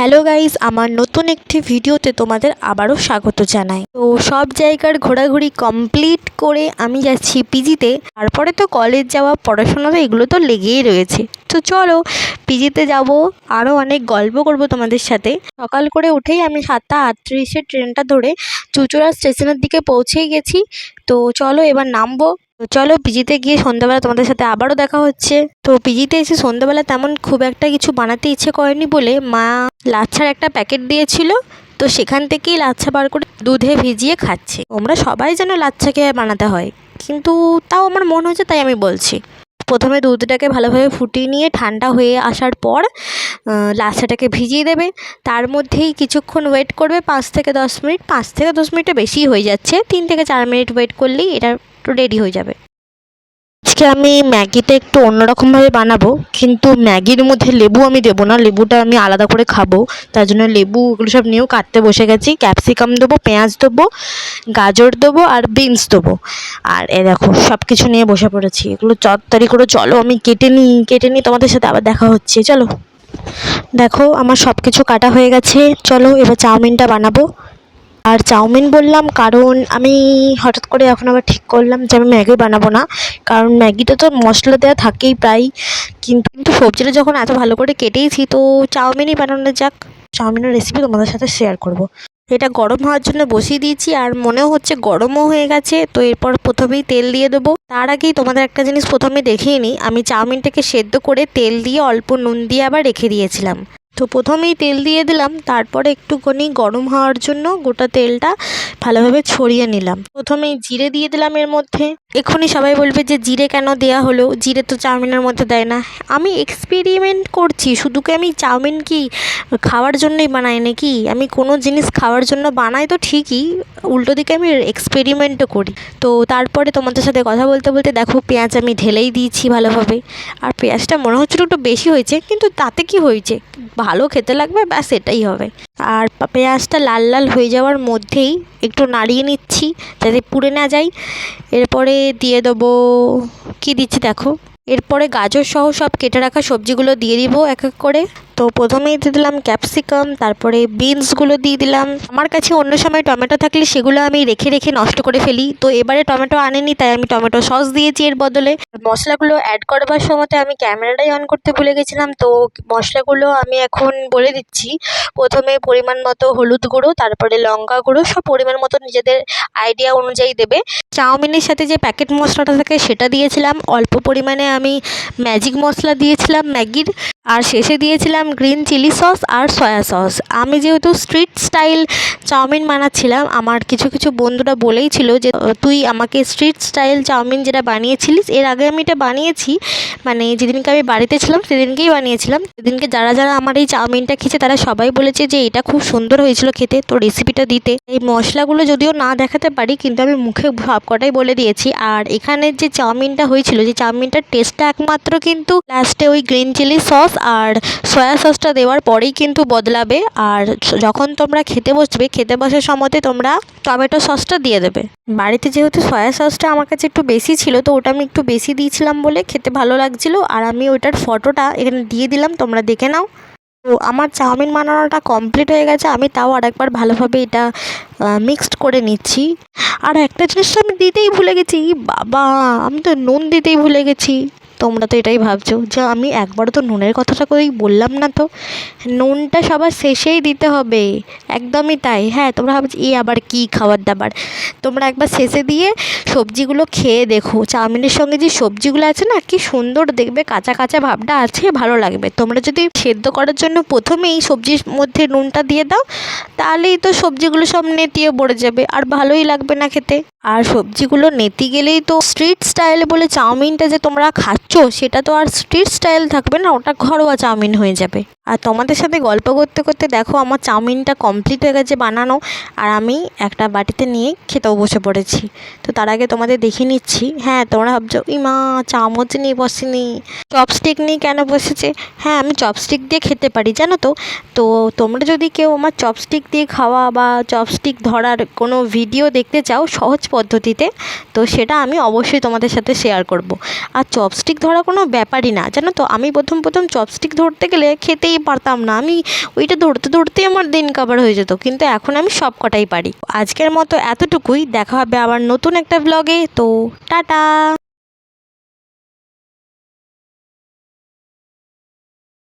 Hello guys, আমার নতুন একটি ভিডিওতে তোমাদের আবারও স্বাগত জানাই। তো সব জায়গার ঘোরাঘুরি কমপ্লিট করে আমি যাচ্ছি পিজিতে। তারপরে তো কলেজ যাওয়া, পড়াশোনা, তো এগুলো তো লেগেই রয়েছে। তো চলো পিজিতে যাব, আরও অনেক গল্প করব তোমাদের সাথে। সকাল করে উঠেই আমি 7:38-এর ট্রেনটা ধরে চুঁচুড়া স্টেশনের দিকে পৌঁছেই গেছি। তো চলো এবার নামবো। তো চলো পিজিতে গিয়ে সন্ধ্যাবেলা তোমাদের সাথে আবারও দেখা হচ্ছে। তো পিজিতে এসে সন্ধ্যাবেলা তেমন খুব একটা কিছু বানাতে ইচ্ছে করেনি বলে মা লাচ্ছার একটা প্যাকেট দিয়েছিল। তো সেখান থেকেই লাচ্ছা বার করে দুধে ভিজিয়ে খাচ্ছি। তোমরা সবাই জানো লাচ্ছা কীভাবে বানাতে হয়, কিন্তু তাও আমার মনে হচ্ছে তাই আমি বলছি। প্রথমে দুধটাকে ভালোভাবে ফুটিয়ে নিয়ে ঠান্ডা হয়ে আসার পর লাচ্ছাটাকে ভিজিয়ে দেবে। তার মধ্যেই কিছুক্ষণ ওয়েট করবে, 5 থেকে 10 মিনিট। 5 থেকে 10 মিনিটে বেশিই হয়ে যাচ্ছে, 3 থেকে 4 মিনিট ওয়েট করলেই এটা রেডি হয়ে যাবে। আজকে আমি ম্যাগিটা একটু অন্যরকমভাবে বানাবো, কিন্তু ম্যাগির মধ্যে লেবু আমি দেবো না, লেবুটা আমি আলাদা করে খাবো। তার জন্য লেবু ওগুলো সব নিয়েও কাটতে বসে গেছি। ক্যাপসিকাম দেবো, পেঁয়াজ দেবো, গাজর দেবো আর বিনস দেবো। আর এ দেখো সব কিছু নিয়ে বসে পড়েছি। এগুলো তাড়াতাড়ি করে চলো আমি কেটে নিই তোমাদের সাথে আবার দেখা হচ্ছে। চলো, দেখো আমার সব কিছু কাটা হয়ে গেছে। চলো এবার চাউমিনটা বানাবো। আর চাউমিন বললাম কারণ আমি হঠাৎ করে এখন আবার ঠিক করলাম যে আমি ম্যাগি বানাবো না, কারণ ম্যাগিতে তো মশলা দেওয়া থাকেই প্রায়। কিন্তু সবজিটা যখন এত ভালো করে কেটেইছি, তো চাউমিনই বানানো যাক। চাউমিনের রেসিপি তোমাদের সাথে শেয়ার করব। এটা গরম হওয়ার জন্য বসিয়ে দিয়েছি, আর মনেও হচ্ছে গরমও হয়ে গেছে। তো এরপর প্রথমেই তেল দিয়ে দেবো। তার আগেই তোমাদের একটা জিনিস প্রথমে দেখিয়ে নিই, আমি চাউমিনটাকে সেদ্ধ করে তেল দিয়ে অল্প নুন দিয়ে আবার রেখে দিয়েছিলাম। তো প্রথমেই তেল দিয়ে দিলাম, তারপরে একটুখানি গরম হওয়ার জন্য গোটা তেলটা ভালোভাবে ছড়িয়ে নিলাম। প্রথমেই জিরে দিয়ে দিলাম এর মধ্যে। এক্ষুনি সবাই বলবে যে জিরে কেন দেওয়া হলো, জিরে তো চাউমিনের মধ্যে দেয় না। আমি এক্সপেরিমেন্ট করছি, শুধু কি আমি চাউমিন কি খাওয়ার জন্যই বানাই নাকি? আমি কোনো জিনিস খাওয়ার জন্য বানাই তো ঠিকই, উল্টো দিকে আমি এক্সপেরিমেন্টও করি। তো তারপরে তোমাদের সাথে কথা বলতে বলতে দেখো পেঁয়াজ আমি ঢেলেই দিয়েছি ভালোভাবে। আর পেঁয়াজটা মনে হচ্ছিল একটু বেশি হয়েছে, কিন্তু তাতে কি হয়েছে, ভালো খেতে লাগবে, ব্যাস এটাই হবে। আর পেঁয়াজটা লাল লাল হয়ে যাওয়ার মধ্যেই একটু নাড়িয়ে নিচ্ছি যাতে পুড়ে না যায়। এরপরে দিয়ে দেবো, কি দিচ্ছি দেখো, এরপরে গাজর সহ সব কেটে রাখা সবজিগুলো দিয়ে দিব এক এক করে। তো প্রথমেই দিয়ে দিলাম ক্যাপসিকাম, তারপরে বিনসগুলো দিয়ে দিলাম। আমার কাছে অন্য সময় টমেটো থাকলে সেগুলো আমি রেখে রেখে নষ্ট করে ফেলি, তো এবারে টমেটো আনেনি তাই আমি টমেটো সস দিয়েছি এর বদলে। মশলাগুলো অ্যাড করবার সময়তে আমি ক্যামেরাটাই অন করতে ভুলে গেছিলাম। তো মশলাগুলো আমি এখন বলে দিচ্ছি। প্রথমে পরিমাণ মতো হলুদ গুঁড়ো, তারপরে লঙ্কা গুঁড়ো, সব পরিমাণ মতো নিজেদের আইডিয়া অনুযায়ী দেবে। চাউমিনের সাথে যে প্যাকেট মশলাটা থাকে সেটা দিয়েছিলাম, অল্প পরিমাণে আমি ম্যাজিক মশলা দিয়েছিলাম ম্যাগির, আর শেষে দিয়েছিলাম গ্রিন চিলি সস আর সয়া সস। আমি যেহেতু স্ট্রিট স্টাইল চাউমিন বানাচ্ছিলাম, আমার কিছু কিছু বন্ধুরা বলেই ছিল যে তুই আমাকে স্ট্রিট স্টাইল চাউমিন যেটা বানিয়েছিলিস, এর আগে আমি এটা বানিয়েছি, মানে যেদিনকে আমি বাড়িতে ছিলাম সেদিনকেই বানিয়েছিলাম। সেদিনকে যারা যারা আমার এই চাউমিনটা খেয়েছে তারা সবাই বলেছে যে এটা খুব সুন্দর হয়েছিল খেতে, তো রেসিপিটা দিতে। এই মশলাগুলো যদিও না দেখাতে পারি, কিন্তু আমি মুখে সব কটাই বলে দিয়েছি। আর এখানে যে চাউমিনটা হয়েছিল, যে চাউমিনটার টেস্টটা একমাত্র কিন্তু লাস্টে ওই গ্রিন চিলি সস আর সয়া সসটা দেওয়ার পরেই কিন্তু বদলাবে। আর যখন তোমরা খেতে বসবে, খেতে বসার সময়তে তোমরা টমেটো সসটা দিয়ে দেবে। বাড়িতে যেহেতু সয়া সসটা আমার কাছে একটু বেশি ছিল, তো ওটা আমি একটু বেশি দিয়েছিলাম বলে খেতে ভালো লাগছিলো। আর আমি ওটার ফটোটা এখানে দিয়ে দিলাম, তোমরা দেখে নাও। তো আমার চাউমিন বানানোটা কমপ্লিট হয়ে গেছে, আমি তাও আরেকবার ভালোভাবে এটা মিক্সড করে নিচ্ছি। আর একটা জিনিস আমি দিতেই ভুলে গেছি, বাবা, আমি তো নুন দিতেই ভুলে গেছি। তোমরা তো এটাই ভাবছো যে আমি একবারও তো নুনের কথাটা করেই বললাম না। তো নুনটা সবার শেষেই দিতে হবে, একদমই তাই। হ্যাঁ, তোমরা ভাবছো এই আবার কী খাবার দাবার, তোমরা একবার শেষে দিয়ে সবজিগুলো খেয়ে দেখো। চাউমিনের সঙ্গে যে সবজিগুলো আছে না, কি সুন্দর দেখবে, কাঁচা কাঁচা ভাবটা আছে, ভালো লাগবে। তোমরা যদি সেদ্ধ করার জন্য প্রথমেই সবজির মধ্যে নুনটা দিয়ে দাও, তাহলেই তো সবজিগুলো সব নেতিয়ে পড়ে যাবে, আর ভালোই লাগবে না খেতে। আর সবজিগুলো নেতি গেলেই তো স্ট্রিট স্টাইল বলে চাউমিনটা যে তোমরা খাচ্ছ, সেটা তো আর স্ট্রিট স্টাইল থাকবে না, ওটা ঘরোয়া চাউমিন হয়ে যাবে। আর তোমাদের সাথে গল্প করতে করতে দেখো আমার চাউমিনটা কমপ্লিট হয়ে গেছে বানানো, আর আমি একটা বাটিতে নিয়ে খেতেও বসে পড়েছি। তো তার আগে তোমাদের দেখিয়ে নিচ্ছি। হ্যাঁ, তোমরা ভাবছো মা চামচ নিয়ে বসেনি, চপস্টিক নিয়ে কেন বসেছে? হ্যাঁ, আমি চপস্টিক দিয়ে খেতে পারি, জানো তো। তো তোমরা যদি কেউ আমার চপস্টিক দিয়ে খাওয়া বা চপস্টিক ধরার কোনো ভিডিও দেখতে চাও সহজ পদ্ধতিতে, তো সেটা আমি অবশ্যই তোমাদের সাথে শেয়ার করব। আর চপস্টিক চপস্টিক ধরা কোনো ব্যাপারই না, জানো তো। আমি প্রথম চপস্টিক ধরতে গেলে খেতেই পারতাম না, আমি ওইটা ধরতে ধরতেই আমার দিন কাবার হয়ে যেত, কিন্তু এখন আমি সব কটাই পারি। আজকের মতো এতটুকুই, দেখা হবে আবার নতুন একটা ব্লগে। তো টাটা।